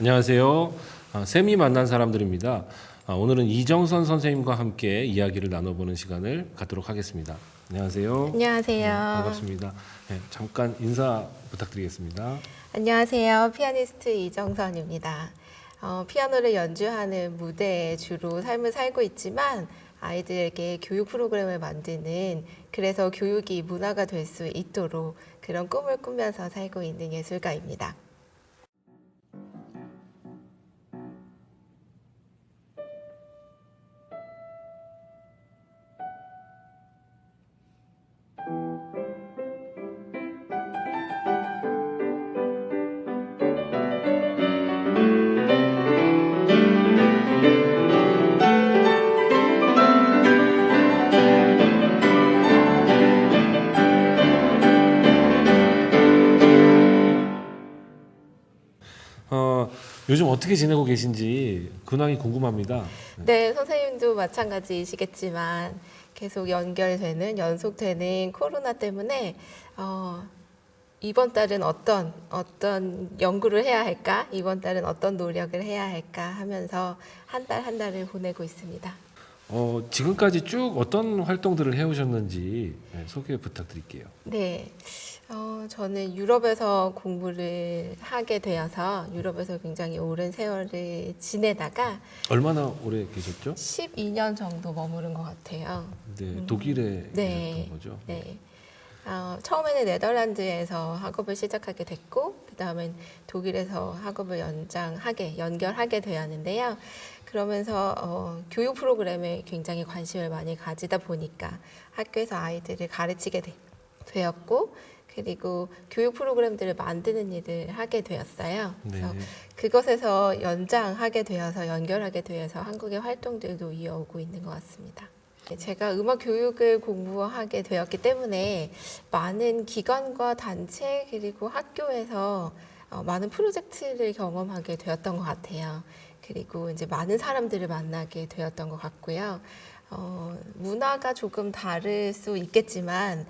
안녕하세요. 쌤이 만난 사람들입니다. 오늘은 이정선 선생님과 함께 이야기를 나눠보는 시간을 갖도록 하겠습니다. 안녕하세요. 안녕하세요. 반갑습니다. 잠깐 인사 부탁드리겠습니다. 안녕하세요. 피아니스트 이정선입니다. 피아노를 연주하는 무대에 주로 삶을 살고 있지만 아이들에게 교육 프로그램을 만드는, 그래서 교육이 문화가 될 수 있도록 그런 꿈을 꾸면서 살고 있는 예술가입니다. 요즘 어떻게 지내고 계신지 근황이 궁금합니다. 네, 선생님도 마찬가지이시겠지만 계속 연속되는 코로나 때문에 이번 달은 어떤 연구를 해야 할까? 이번 달은 어떤 노력을 해야 할까? 하면서 한 달 한 달을 보내고 있습니다. 지금까지 쭉 어떤 활동들을 해오셨는지 소개 부탁드릴게요. 네, 저는 유럽에서 공부를 하게 되어서 유럽에서 굉장히 오랜 세월을 지내다가 얼마나 오래 계셨죠? 12년 정도 머무른 것 같아요. 네, 독일에 네. 계셨던 거죠? 네. 처음에는 네덜란드에서 학업을 시작하게 됐고, 그 다음엔 독일에서 학업을 연결하게 되었는데요. 그러면서 교육 프로그램에 굉장히 관심을 많이 가지다 보니까 학교에서 아이들을 가르치게 되었고, 그리고 교육 프로그램들을 만드는 일을 하게 되었어요. 그래서 네. 그것에서 연결하게 되어서 한국의 활동들도 이어오고 있는 것 같습니다. 제가 음악 교육을 공부하게 되었기 때문에 많은 기관과 단체 그리고 학교에서 많은 프로젝트를 경험하게 되었던 것 같아요. 그리고 이제 많은 사람들을 만나게 되었던 것 같고요. 문화가 조금 다를 수 있겠지만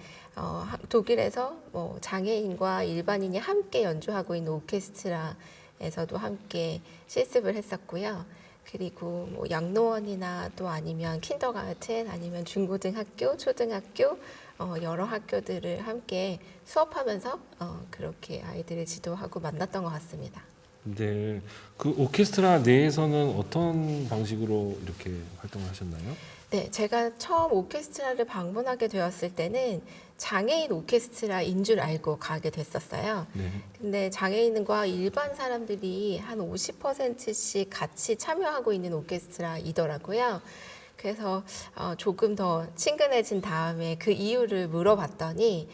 독일에서 뭐 장애인과 일반인이 함께 연주하고 있는 오케스트라에서도 함께 실습을 했었고요. 그리고 뭐 양로원이나 또 아니면 킨더가르텐 아니면 중고등학교, 초등학교 여러 학교들을 함께 수업하면서 그렇게 아이들을 지도하고 만났던 것 같습니다. 네, 그 오케스트라 내에서는 어떤 방식으로 이렇게 활동을 하셨나요? 네, 제가 처음 오케스트라를 방문하게 되었을 때는 장애인 오케스트라인 줄 알고 가게 됐었어요. 네. 근데 장애인과 일반 사람들이 한 50%씩 같이 참여하고 있는 오케스트라이더라고요. 그래서 조금 더 친근해진 다음에 그 이유를 물어봤더니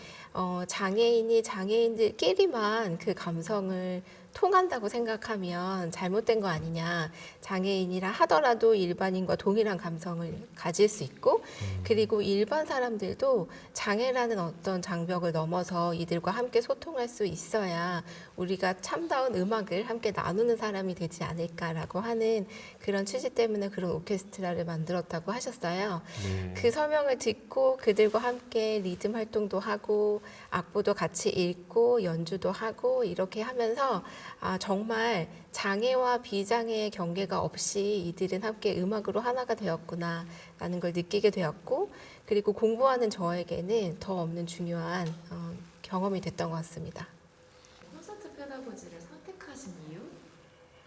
장애인이 장애인들끼리만 그 감성을 통한다고 생각하면 잘못된 거 아니냐. 장애인이라 하더라도 일반인과 동일한 감성을 가질 수 있고, 그리고 일반 사람들도 장애라는 어떤 장벽을 넘어서 이들과 함께 소통할 수 있어야 우리가 참다운 음악을 함께 나누는 사람이 되지 않을까라고 하는 그런 취지 때문에 그런 오케스트라를 만들었다고 하셨어요. 네. 그 설명을 듣고 그들과 함께 리듬 활동도 하고 악보도 같이 읽고 연주도 하고 이렇게 하면서 정말 장애와 비장애의 경계가 없이 이들은 함께 음악으로 하나가 되었구나라는 걸 느끼게 되었고, 그리고 공부하는 저에게는 더 없는 중요한 경험이 됐던 것 같습니다. 콘서트 페다고지를 선택하신 이유?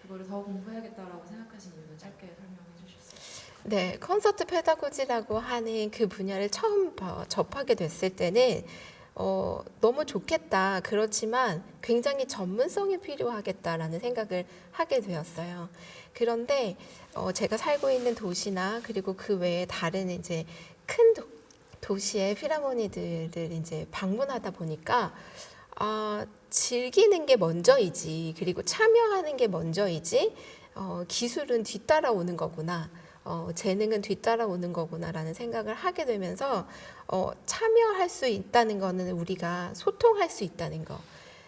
그거를 더 공부해야겠다라고 생각하신 이유는 짧게 설명해 주실 수 있을까요? 네, 콘서트 페다고지라고 하는 그 분야를 처음 접하게 됐을 때는 너무 좋겠다. 그렇지만 굉장히 전문성이 필요하겠다라는 생각을 하게 되었어요. 그런데 제가 살고 있는 도시나 그리고 그 외에 다른 이제 큰 도시의 필하모니들을 이제 방문하다 보니까 즐기는 게 먼저이지, 그리고 참여하는 게 먼저이지, 기술은 뒤따라오는 거구나. 재능은 뒤따라오는 거구나라는 생각을 하게 되면서 참여할 수 있다는 거는 우리가 소통할 수 있다는 거,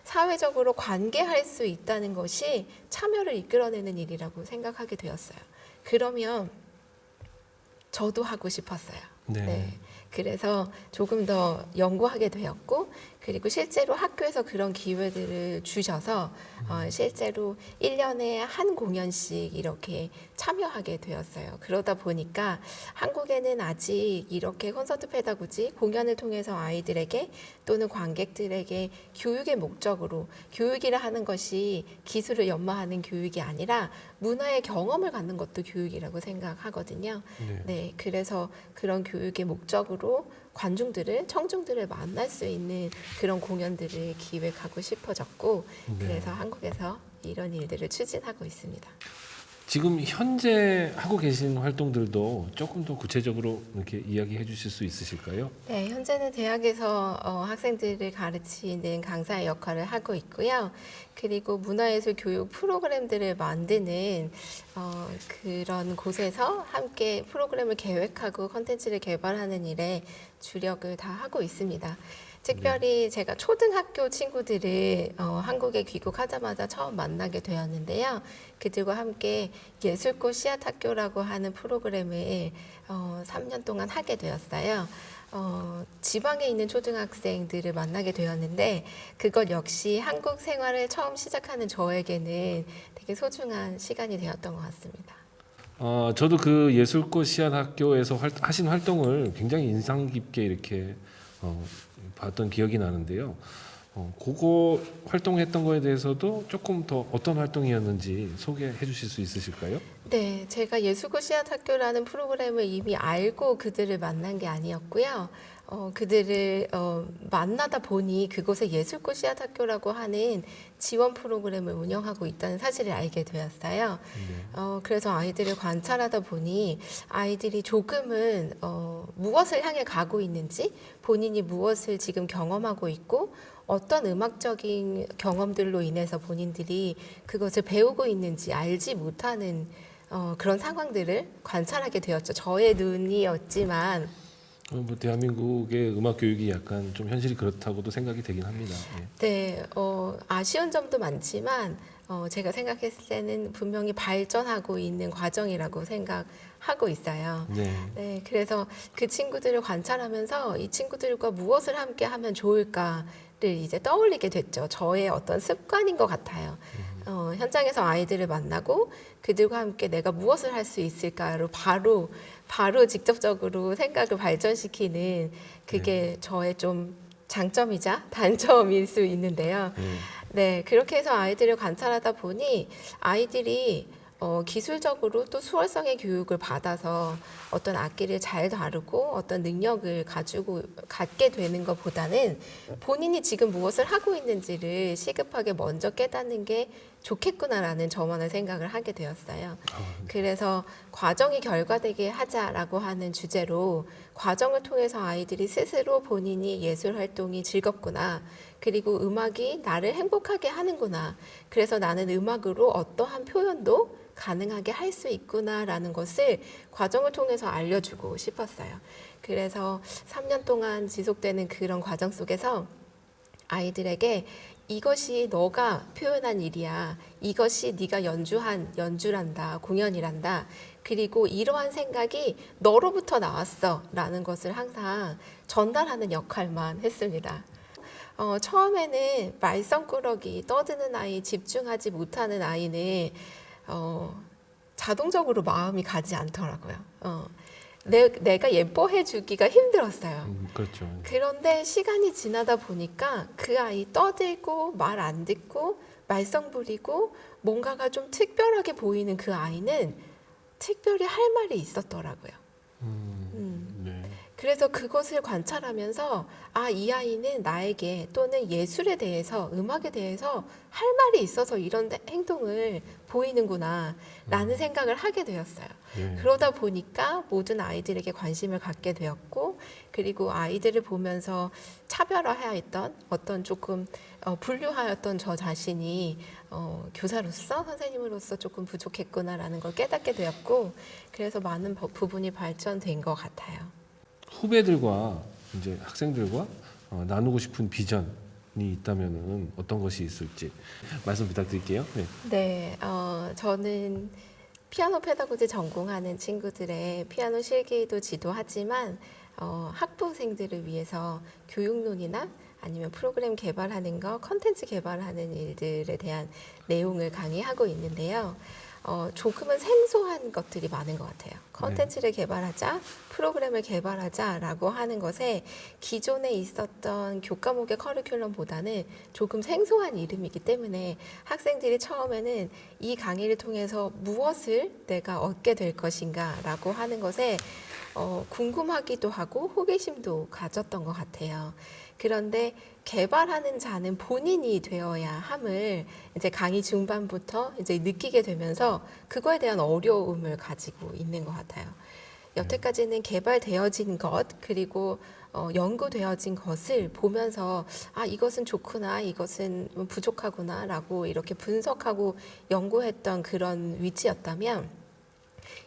사회적으로 관계할 수 있다는 것이 참여를 이끌어내는 일이라고 생각하게 되었어요. 그러면 저도 하고 싶었어요. 네. 네. 그래서 조금 더 연구하게 되었고, 그리고 실제로 학교에서 그런 기회들을 주셔서 실제로 1년에 한 공연씩 이렇게 참여하게 되었어요. 그러다 보니까 한국에는 아직 이렇게 콘서트 페다고지 공연을 통해서 아이들에게 또는 관객들에게 교육의 목적으로, 교육이라 하는 것이 기술을 연마하는 교육이 아니라 문화의 경험을 갖는 것도 교육이라고 생각하거든요. 네, 그래서 그런 교육의 목적으로 관중들을, 청중들을 만날 수 있는 그런 공연들을 기획하고 싶어졌고, 그래서 한국에서 이런 일들을 추진하고 있습니다. 지금 현재 하고 계신 활동들도 조금 더 구체적으로 이렇게 이야기해 주실 수 있으실까요? 네, 현재는 대학에서 학생들을 가르치는 강사의 역할을 하고 있고요. 그리고 문화예술 교육 프로그램들을 만드는 그런 곳에서 함께 프로그램을 계획하고 컨텐츠를 개발하는 일에 주력을 다 하고 있습니다. 특별히 제가 초등학교 친구들을 한국에 귀국하자마자 처음 만나게 되었는데요. 그들과 함께 예술꽃 씨앗학교라고 하는 프로그램을 3년 동안 하게 되었어요. 지방에 있는 초등학생들을 만나게 되었는데, 그것 역시 한국 생활을 처음 시작하는 저에게는 되게 소중한 시간이 되었던 것 같습니다. 저도 그 예술꽃 씨앗학교에서 하신 활동을 굉장히 인상 깊게 이렇게 봤던 기억이 나는데요. 그거 활동했던 거에 대해서도 조금 더 어떤 활동이었는지 소개해 주실 수 있으실까요? 네, 제가 예술고 씨앗학교라는 프로그램을 이미 알고 그들을 만난 게 아니었고요. 그들을 만나다 보니 그곳에 예술고 씨앗학교라고 하는 지원 프로그램을 운영하고 있다는 사실을 알게 되었어요. 그래서 아이들을 관찰하다 보니 아이들이 조금은 무엇을 향해 가고 있는지, 본인이 무엇을 지금 경험하고 있고 어떤 음악적인 경험들로 인해서 본인들이 그것을 배우고 있는지 알지 못하는 그런 상황들을 관찰하게 되었죠. 저의 눈이었지만 뭐 대한민국의 음악 교육이 약간 좀 현실이 그렇다고도 생각이 되긴 합니다. 예. 네, 아쉬운 점도 많지만 제가 생각했을 때는 분명히 발전하고 있는 과정이라고 생각하고 있어요. 네, 그래서 그 친구들을 관찰하면서 이 친구들과 무엇을 함께 하면 좋을까를 이제 떠올리게 됐죠. 저의 어떤 습관인 것 같아요. 현장에서 아이들을 만나고 그들과 함께 내가 무엇을 할 수 있을까로 바로 직접적으로 생각을 발전시키는 그게 저의 좀 장점이자 단점일 수 있는데요. 네, 그렇게 해서 아이들을 관찰하다 보니 아이들이 기술적으로 또 수월성의 교육을 받아서 어떤 악기를 잘 다루고 어떤 능력을 갖게 되는 것보다는 본인이 지금 무엇을 하고 있는지를 시급하게 먼저 깨닫는 게 좋겠구나라는 저만의 생각을 하게 되었어요. 그래서 과정이 결과되게 하자라고 하는 주제로 과정을 통해서 아이들이 스스로 본인이 예술 활동이 즐겁구나. 그리고 음악이 나를 행복하게 하는구나. 그래서 나는 음악으로 어떠한 표현도 가능하게 할 수 있구나라는 것을 과정을 통해서 알려주고 싶었어요. 그래서 3년 동안 지속되는 그런 과정 속에서 아이들에게 이것이 너가 표현한 일이야. 이것이 네가 연주란다. 공연이란다. 그리고 이러한 생각이 너로부터 나왔어. 라는 것을 항상 전달하는 역할만 했습니다. 처음에는 말썽꾸러기, 떠드는 아이, 집중하지 못하는 아이는 자동적으로 마음이 가지 않더라고요. 내가 예뻐해 주기가 힘들었어요. 그렇죠. 그런데 시간이 지나다 보니까 그 아이 떠들고 말 안 듣고 말썽 부리고 뭔가가 좀 특별하게 보이는 그 아이는 특별히 할 말이 있었더라고요. 네. 그래서 그것을 관찰하면서 이 아이는 나에게 또는 예술에 대해서, 음악에 대해서 할 말이 있어서 이런 행동을 보이는구나 라는 생각을 하게 되었어요. 그러다 보니까 모든 아이들에게 관심을 갖게 되었고, 그리고 아이들을 보면서 차별화하였던 어떤 조금 분류하였던 저 자신이 교사로서, 선생님으로서 조금 부족했구나라는 걸 깨닫게 되었고, 그래서 많은 부분이 발전된 것 같아요. 후배들과 이제 학생들과 나누고 싶은 비전이 있다면은 어떤 것이 있을지 말씀 부탁드릴게요. 네. 네, 저는 피아노 페다고지 전공하는 친구들의 피아노 실기도 지도하지만 학부생들을 위해서 교육론이나 아니면 프로그램 개발하는 거, 컨텐츠 개발하는 일들에 대한 내용을 강의하고 있는데요. 조금은 생소한 것들이 많은 것 같아요. 컨텐츠를 개발하자, 프로그램을 개발하자라고 하는 것에 기존에 있었던 교과목의 커리큘럼보다는 조금 생소한 이름이기 때문에 학생들이 처음에는 이 강의를 통해서 무엇을 내가 얻게 될 것인가라고 하는 것에 궁금하기도 하고 호기심도 가졌던 것 같아요. 그런데 개발하는 자는 본인이 되어야 함을 이제 강의 중반부터 이제 느끼게 되면서 그거에 대한 어려움을 가지고 있는 것 같아요. 여태까지는 개발되어진 것 그리고 연구되어진 것을 보면서 아 이것은 좋구나 이것은 부족하구나라고 이렇게 분석하고 연구했던 그런 위치였다면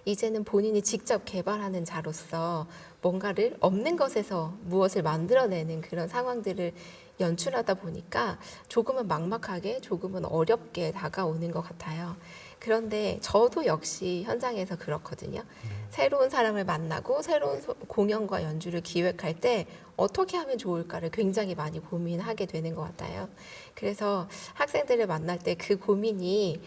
이제는 본인이 직접 개발하는 자로서 뭔가를 없는 것에서 무엇을 만들어내는 그런 상황들을 연출하다 보니까 조금은 막막하게 조금은 어렵게 다가오는 것 같아요. 그런데 저도 역시 현장에서 그렇거든요. 새로운 사람을 만나고 새로운 공연과 연주를 기획할 때 어떻게 하면 좋을까를 굉장히 많이 고민하게 되는 것 같아요. 그래서 학생들을 만날 때 그 고민이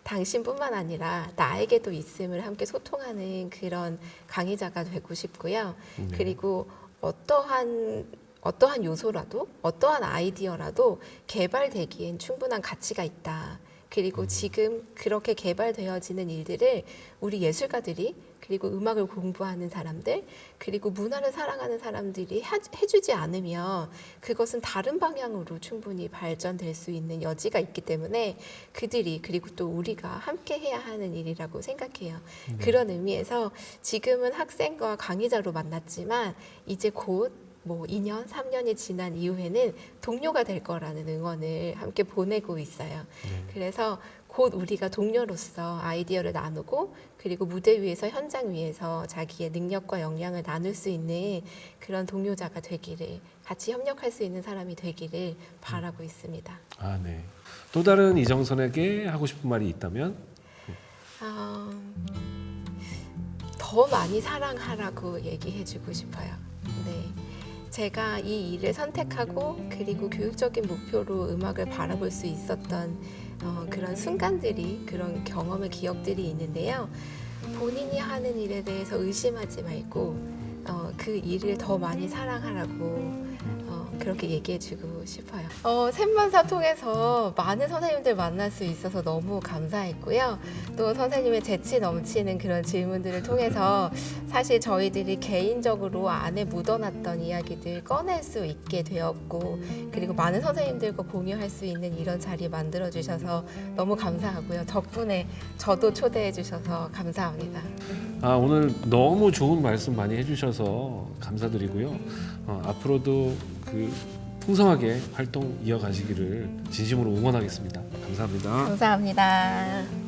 당신뿐만 아니라 나에게도 있음을 함께 소통하는 그런 강의자가 되고 싶고요. 그리고 어떠한 요소라도 어떠한 아이디어라도 개발되기엔 충분한 가치가 있다. 그리고 지금 그렇게 개발되어지는 일들을 우리 예술가들이 그리고 음악을 공부하는 사람들 그리고 문화를 사랑하는 사람들이 해주지 않으면 그것은 다른 방향으로 충분히 발전될 수 있는 여지가 있기 때문에 그들이 그리고 또 우리가 함께 해야 하는 일이라고 생각해요. 그런 의미에서 지금은 학생과 강의자로 만났지만 이제 곧 2년, 3년이 지난 이후에는 동료가 될 거라는 응원을 함께 보내고 있어요. 그래서 곧 우리가 동료로서 아이디어를 나누고 그리고 무대 위에서 현장 위에서 자기의 능력과 역량을 나눌 수 있는 그런 동료자가 되기를 같이 협력할 수 있는 사람이 되기를 바라고 있습니다. 아, 네. 또 다른 이정선에게 하고 싶은 말이 있다면? 더 많이 사랑하라고 얘기해주고 싶어요. 네. 제가 이 일을 선택하고 그리고 교육적인 목표로 음악을 바라볼 수 있었던 그런 순간들이 그런 경험의 기억들이 있는데요. 본인이 하는 일에 대해서 의심하지 말고 그 일을 더 많이 사랑하라고 그렇게 얘기해주고 싶어요. 샘만사 통해서 많은 선생님들 만날 수 있어서 너무 감사했고요. 또 선생님의 재치 넘치는 그런 질문들을 통해서 사실 저희들이 개인적으로 안에 묻어놨던 이야기들 꺼낼 수 있게 되었고 그리고 많은 선생님들과 공유할 수 있는 이런 자리 만들어주셔서 너무 감사하고요. 덕분에 저도 초대해주셔서 감사합니다. 오늘 너무 좋은 말씀 많이 해주셔서 감사드리고요. 앞으로도 풍성하게 활동 이어가시기를 진심으로 응원하겠습니다. 감사합니다. 감사합니다.